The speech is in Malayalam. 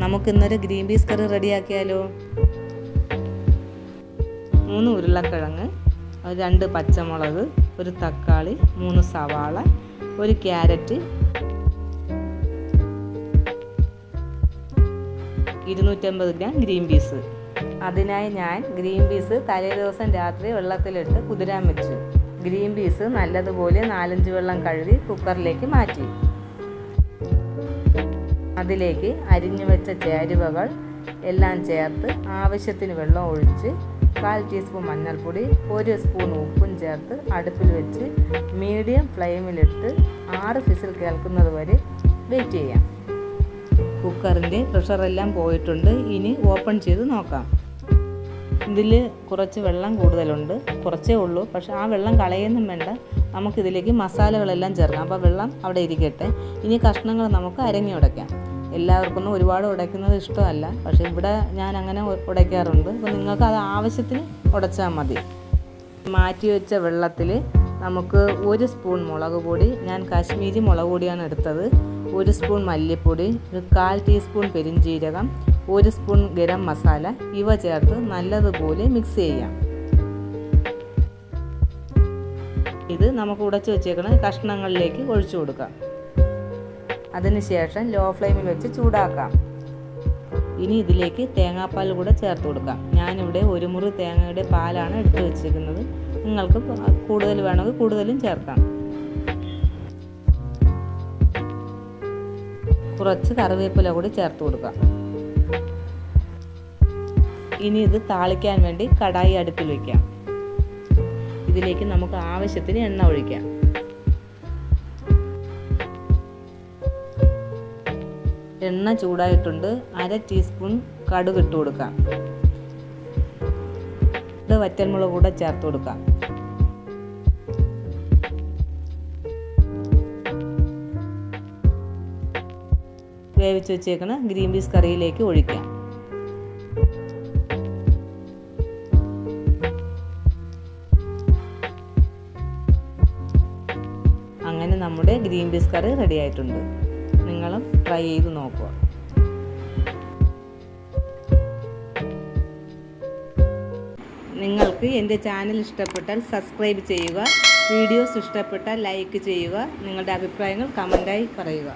നമുക്കിന്നൊരു ഗ്രീൻ പീസ് കറി റെഡിയാക്കിയാലോ. 3 ഉരുളക്കിഴങ്ങ്, 2 പച്ചമുളക്, 1 തക്കാളി, 3 സവാള, 1 ക്യാരറ്റ്, 250 ഗ്രാം ഗ്രീൻ പീസ്. അതിനായി ഞാൻ ഗ്രീൻ പീസ് തലേദിവസം രാത്രി വെള്ളത്തിലിട്ട് കുതിരാൻ വെച്ചു. ഗ്രീൻ പീസ് നല്ലതുപോലെ 4-5 വെള്ളം കഴുകി കുക്കറിലേക്ക് മാറ്റി. അതിലേക്ക് അരിഞ്ഞു വെച്ച ചേരുവകൾ എല്ലാം ചേർത്ത് ആവശ്യത്തിന് വെള്ളം ഒഴിച്ച് 1/4 ടീസ്പൂൺ മഞ്ഞൾപ്പൊടി, 1 സ്പൂൺ ഉപ്പും ചേർത്ത് അടുപ്പിൽ വെച്ച് മീഡിയം ഫ്ലെയിമിലിട്ട് 6 വിസിൽ കേൾക്കുന്നത് വരെ വെയിറ്റ് ചെയ്യാം. കുക്കറിൻ്റെ പ്രഷറെല്ലാം പോയിട്ടുണ്ട്. ഇനി ഓപ്പൺ ചെയ്ത് നോക്കാം. ഇതിൽ കുറച്ച് വെള്ളം കൂടുതലുണ്ട്, കുറച്ചേ ഉള്ളൂ. പക്ഷേ ആ വെള്ളം കളയൊന്നും വേണ്ട. നമുക്കിതിലേക്ക് മസാലകളെല്ലാം ചേർക്കാം. അപ്പോൾ വെള്ളം അവിടെ ഇരിക്കട്ടെ. ഇനി കഷ്ണങ്ങൾ നമുക്ക് അരങ്ങി ഉടയ്ക്കാം. എല്ലാവർക്കൊന്നും ഒരുപാട് ഉടയ്ക്കുന്നത് ഇഷ്ടമല്ല, പക്ഷേ ഇവിടെ ഞാൻ അങ്ങനെ ഉടയ്ക്കാറുണ്ട്. അപ്പോൾ നിങ്ങൾക്ക് അത് ആവശ്യത്തിന് ഉടച്ചാൽ മതി. മാറ്റി വെച്ച വെള്ളത്തിൽ നമുക്ക് 1 സ്പൂൺ മുളക് പൊടി, ഞാൻ കാശ്മീരി മുളക് പൊടിയാണ് എടുത്തത്, 1 സ്പൂൺ മല്ലിപ്പൊടി, 1/4 ടീസ്പൂൺ പെരിഞ്ജീരകം, 1 സ്പൂൺ ഗരം മസാല ഇവ ചേർത്ത് നല്ലതുപോലെ മിക്സ് ചെയ്യാം. ഇത് നമുക്ക് ഉടച്ചു വെച്ചേക്കുന്ന കഷ്ണങ്ങളിലേക്ക് ഒഴിച്ചു കൊടുക്കാം. അതിനുശേഷം ലോ ഫ്ലെയിമിൽ വെച്ച് ചൂടാക്കാം. ഇനി ഇതിലേക്ക് തേങ്ങാപ്പാൽ കൂടെ ചേർത്ത് കൊടുക്കാം. ഞാനിവിടെ 1 മുറി തേങ്ങയുടെ പാലാണ് എടുത്ത് വെച്ചിരിക്കുന്നത്. നിങ്ങൾക്ക് കൂടുതൽ വേണമെങ്കിൽ കൂടുതലും ചേർക്കാം. കുറച്ച് കറിവേപ്പില കൂടി ചേർത്ത് കൊടുക്കാം. ഇനി ഇത് താളിക്കാൻ വേണ്ടി കടായി അടുപ്പിൽ വയ്ക്കാം. ഇതിലേക്ക് നമുക്ക് ആവശ്യത്തിന് എണ്ണ ഒഴിക്കാം. എണ്ണ ചൂടായിട്ടുണ്ട്. 1/2 ടീസ്പൂൺ കടുക് ഇട്ട് കൊടുക്കാം. ഇത് വറ്റൽമുളക് കൂടെ ചേർത്ത് കൊടുക്കാം. വേവിച്ച് വെച്ചേക്കുന്ന ഗ്രീൻ പീസ് കറിയിലേക്ക് ഒഴിക്കാം. അങ്ങനെ നമ്മുടെ ഗ്രീൻ പീസ് കറി റെഡി ആയിട്ടുണ്ട്. നിങ്ങളും ട്രൈ ചെയ്ത് നോക്കുക. നിങ്ങൾക്ക് എൻ്റെ ചാനൽ ഇഷ്ടപ്പെട്ടാൽ സബ്സ്ക്രൈബ് ചെയ്യുക. വീഡിയോസ് ഇഷ്ടപ്പെട്ടാൽ ലൈക്ക് ചെയ്യുക. നിങ്ങളുടെ അഭിപ്രായങ്ങൾ കമൻറ്റായി പറയുക.